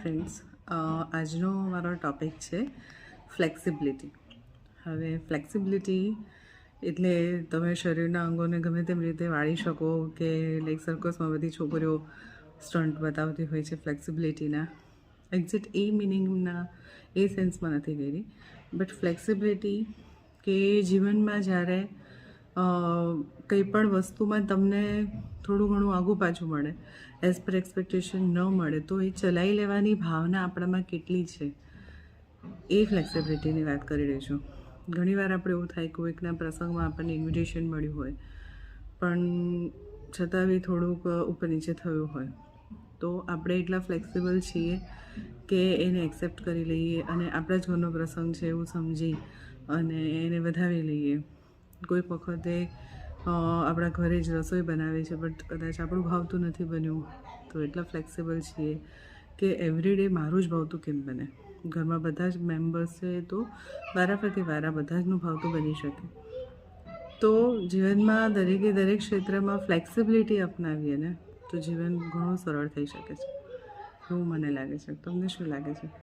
Friends, આજનો મારો topic છે ફ્લેક્સિબિલિટી. હવે ફ્લેક્સિબિલિટી એટલે તમે શરીરના અંગોને ગમે તેમ રીતે વાળી શકો, કે લાઈક સર્કસમાં બધી છોકરીઓ સ્ટન્ટ બતાવતી હોય છે ફ્લેક્સિબિલિટીના. એક્ઝેક્ટ એ મિનિંગના એ સેન્સમાં નથી કરી, બટ ફ્લેક્સિબિલિટી કે જીવનમાં જ્યારે કંઈ પણ વસ્તુમાં તમને થોડું ઘણું આગું પાછું મળે, એઝ પર એક્સપેક્ટેશન ન મળે, તો એ ચલાવી લેવાની ભાવના આપણામાં કેટલી છે, એ ફ્લેક્સિબિલિટીની વાત કરી રહી છું. ઘણીવાર આપણે એવું થાય, કોઈકના પ્રસંગમાં આપણને ઇન્વિટેશન મળ્યું હોય, પણ છતાં બી થોડુંક ઉપર નીચે થયું હોય, તો આપણે એટલા ફ્લેક્સિબલ છીએ કે એને એક્સેપ્ટ કરી લઈએ અને આપણા જ ઘરનો પ્રસંગ છે એવું સમજી અને એને વધાવી લઈએ. કોઈક વખતે આપણા ઘરે જ રસોઈ બનાવે છે, બટ કદાચ આપણું ભાવતું નથી બન્યું, તો એટલા ફ્લેક્સિબલ છીએ કે એવરીડે મારું જ ભાવતું કેમ બને. ઘરમાં બધા જ મેમ્બર્સ છે, તો વારાફરતી બધા જનું ભાવતું બની શકે. તો જીવનમાં દરેક ક્ષેત્રમાં ફ્લેક્સિબિલિટી અપનાવીએ ને, તો જીવન ઘણું સરળ થઈ શકે છે એવું મને લાગે છે. તમને શું લાગે છે?